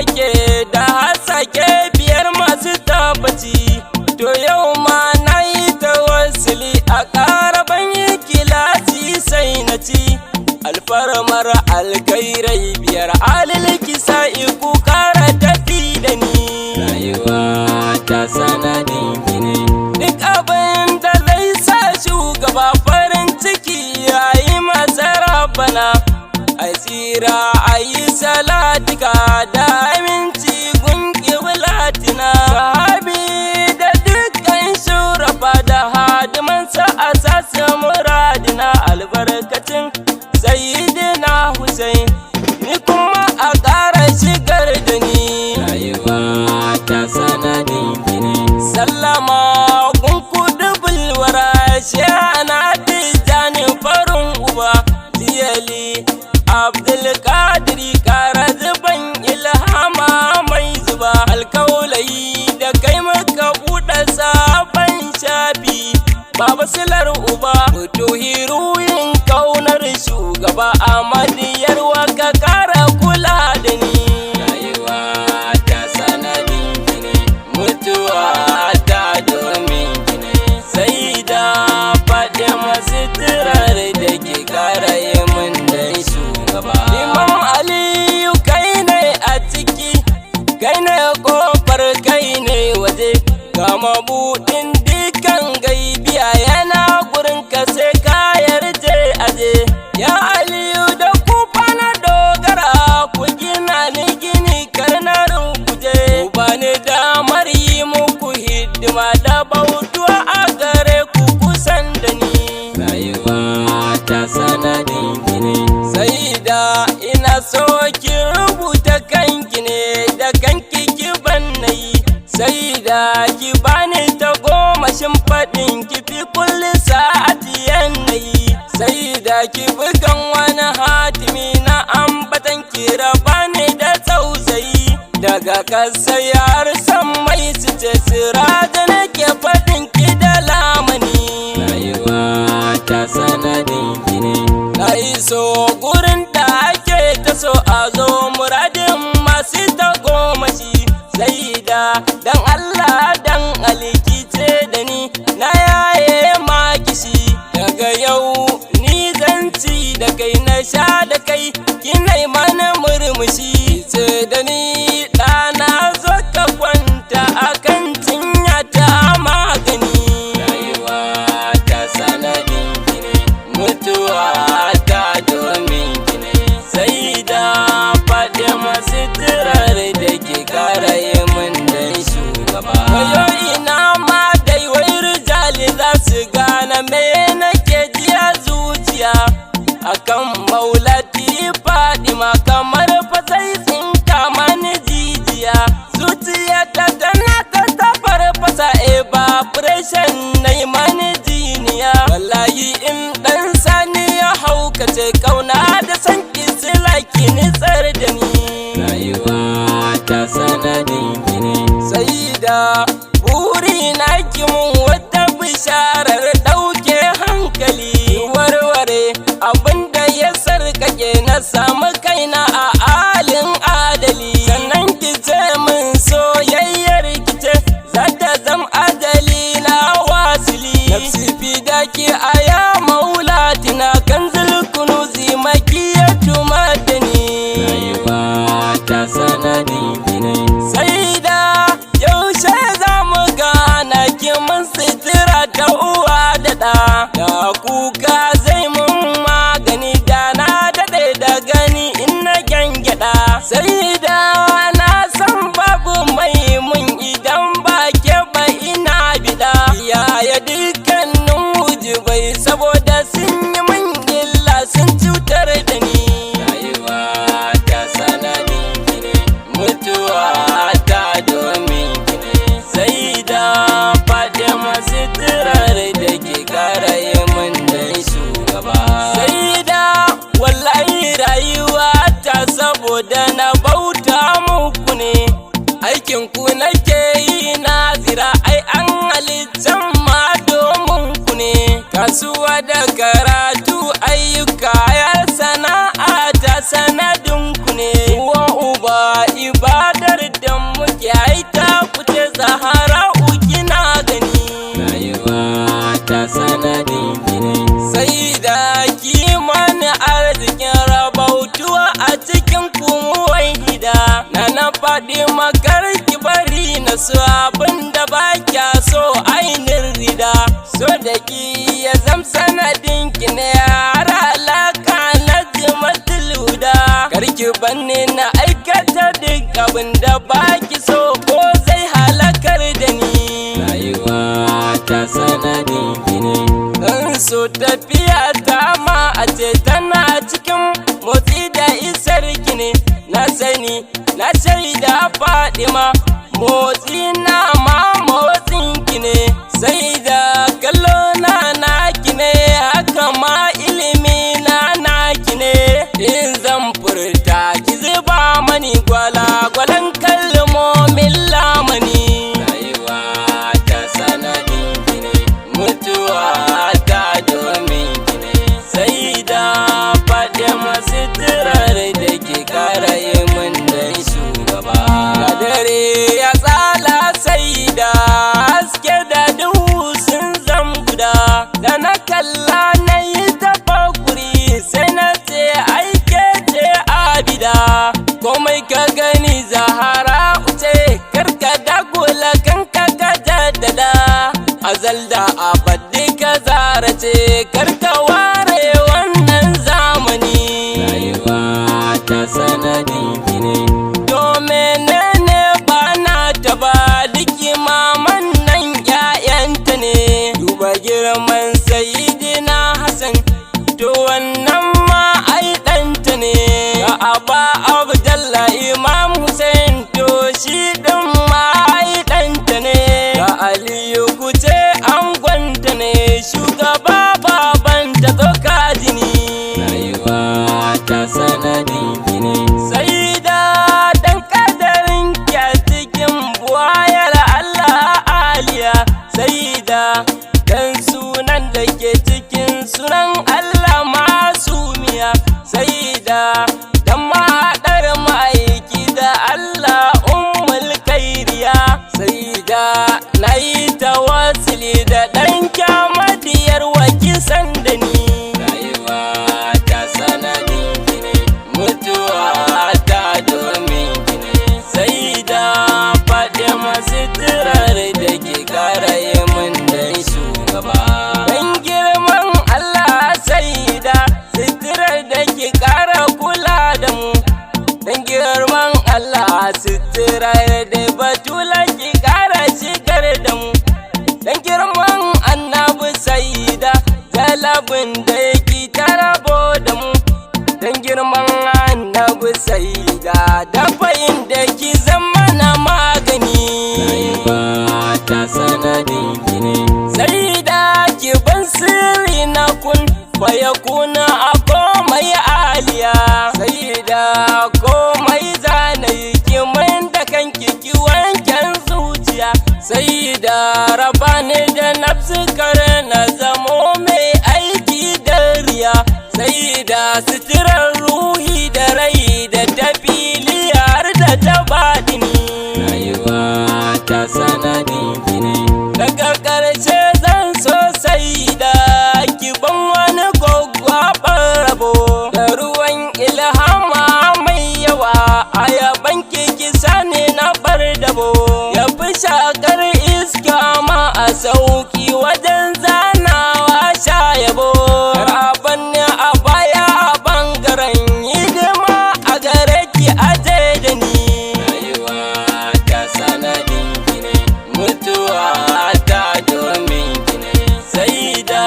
ake da hasake biyar masu tabbaci. To yau ma na yi tawassuli a ƙara ban yi kilasi sai na ci alfarmar alkairai biyar alil kisa'i ku ƙara tafi da ni. Rayuwa ta sanadin gine duk abin da zai sa shugaba farin ciki yayi masa rabbana. A tsira a yi salatika da aminci gunki wulatina. Sahabi da dukkan shurafa da hadimansa a sassa muradina albarkacin Sayyidina Hussein ni kuma a ƙara shigar da ni. Rayuwa ta sanadin gini sallama gunku dubulwara shana tijjani farin uba ziyali Abdulkadiri ƙara zuban ilhama mai zuba alkaulayi da kai maka buɗe sabon shafi baba silar uba tuhiruyin kaunar shugaba Ahmadiyar waka ƙara kula da ni. Rayuwa ta sanadin gini mutuwa ta domin gini sai da faɗi masu tirar da ke ƙara yi min dan shugaba. Imam Aliyu kai ne a ciki kai ne ƙofar kai ne waje ga mabuɗin dukan gaibiya yana gurin ka sai ka yarje aje. Ya Aliyu da ku na dogara ku gina ni gini karnar guje ku bani damar yi muku hidima da bautuwa a gare ku kusan da ni. Rayuwa ta sanadin gini sai da ina so ki rubuta kanki ne da kanki ki bannayi sai da ki bani ta gomashin faɗin ki fi kulli sa'ati yanayi sai da ki bugan wani hatimi na ambatan ki raba ni da tausayi daga ƙasa har san mai su ce siraja nake faɗin ki da lamani. Rayuwa ta sanadin gini na iso gurin da ake ta so a zo muradin masu tagomashi sai da dan Allah dan aliki ce da ni na yaye makishi daga yau ni zanci da kai na sha da kai kinai mana murmushi ce da ni ɗana zo ka kwanta akan cinya ta magani. Rayuwa ta sanadin gini mutuwa ta domin gini sai da faɗi masu tirar da ke ƙara yi min dan shugaba. Wayo ina ma dai wai rijali za su gane me nake jiya zuciya akan maulati Fadima kamar fasai tsinka mani jijiya zuciya ta tana ta tafar fasa evaporation na yi mani jiniya wallahi in ɗan sani ya haukace kauna da san kisila ki nitsar da ni. Rayuwa ta sanadin gini sai da buri na ki mun wata bisharar ɗauke hankali warware abinda ya sarkake na samu kaina a halin adali sannan ki ce min soyayyar ki ce za ta zam adali na wasili nafsi fi daki a ya maulatina kanzul kunuzi makiyatu madani. Rayuwa ta sanadin gini sai da yaushe za mu gana ki mun sitira ta uwa da ɗa da kuka zai mun magani da na daɗe da gani in na gyangyaɗa sai da na san babu mai mun idan ba ke ba ina biɗa yaya dukkanin wujubai saboda sun yi mun illa sun cutar da ni. Rayuwa ta sanadin gini mutuwa ta domin gini sai da faɗi masu tirar da ke ƙara yi min dan shugaba. Sai da wallahi rayuwa ta saboda na bauta muku ne aikin ku nake yi nazira ai an halittan ma domin ku ne kasuwa da karatu ayyuka ya sana'a ta sanadin ku ne uwa uba ibada su abin da ba kya so ainin rida, so da ki ya zam sanadin ki ne har alaka na jimatul huda. Karki banne na aikata duk abin da ba ki so ko zai halakar da ni. Rayuwa ta sanadin ki ne, in so tafiya ta ma a ce tana cikin motsi da isar ki ne. Na sani na shaida Fadima, motsi na ma motsin ki ne, sai da kallo na naki ne, haka ma ilimi na naki ne. In zan furta ki zuba mani gwalagwalan kalmomin lamani. Rayuwa ta sanadin ki ne, mutuwa ta domin ki ne, sai da Fadima sitirar da ke kara yi min dan shugaba. Kadare ya tsala sai da haske da duhu sun zam guda, da na kalla na yi tafakuri sai na ce aike ce abida. Komai ka gani Zahara uce, karka dagula kanka ka jaddada, azal da abadi ka zara ce, karka ware wannan zamani. Rayuwa ta sanadin ki ne, domin ne ba na ta ba, duk imaman nan 'ya'yanta ne. Duba girman Sayyidina Hassan, to wannan ma ai ɗanta ne. Ga Aba Abdallah Imam Hussein, to shi ɗin ma ai ɗanta ne. Ga Aliyu Kuce angonta ne, shugaba babanta tsoka jini. Rayuwa ta sanadin ki ne, sai da dan kadarin ki a cikin buwayar Allah aliya, sai da dan sunan da ke cikin sunan Allah masumiya, sai da dan mahaɗar ma'aiki da Allah ummul kairiya, sai da na yi tawassuli da ɗan kyamadiyar wakisan da ni. Rayuwa ta sanadin ki ne, mutuwa ta domin ki ne, sai da Fadima sitirar da ke kara yi min dan shugaba. Dan girman Allah sai da sitirar da ke kara kula da mu, dan girman Allah sitirar da batula ki kara shigar da mu, dan girman Annabi Sayyida jalabin da yake tarabo da mu, dan girman Annabi Sayyida dafayin da ki zama na magani. Rayuwa ta sanadin ki ne, sai da ki ban sirri na kun fayakuna a komai aliya, sai da komai zanayi ki man da kanki ki wanken zuciya, sai da rabani da nafsi kare na zamo mai aiki da riya, sai da sitirar ruhi da rai da tafili har da ta baɗini. Rayuwa ta sanadin ki ne, daga ƙarshe zan so sai da ki ban wani gwaggwaɓar rabo, da ruwan ilhama mai yawa a yaban ki sani na bar dabo, ya fi shakar iska ma a sauki wajen zanawa sha yabo. Raban ne a baya a bangaren hidima a gare ki aje da ni. Rayuwa ta sanadin ki ne, mutuwa ta domin ki ne, sai da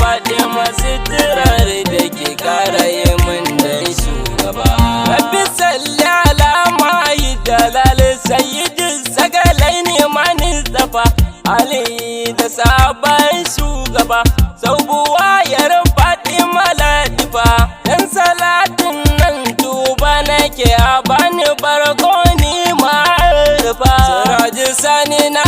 Fadima sitirar da ke kara yi min dan shugaba. Rabbi salli ala mahi dalal sayyidin sagalai ne mani zafa, Ali da sabon shugaba, sau buwayar Fadima latifa, dan salatin nan tuba nake a bani barkoni ma'arifa. Siraji sani na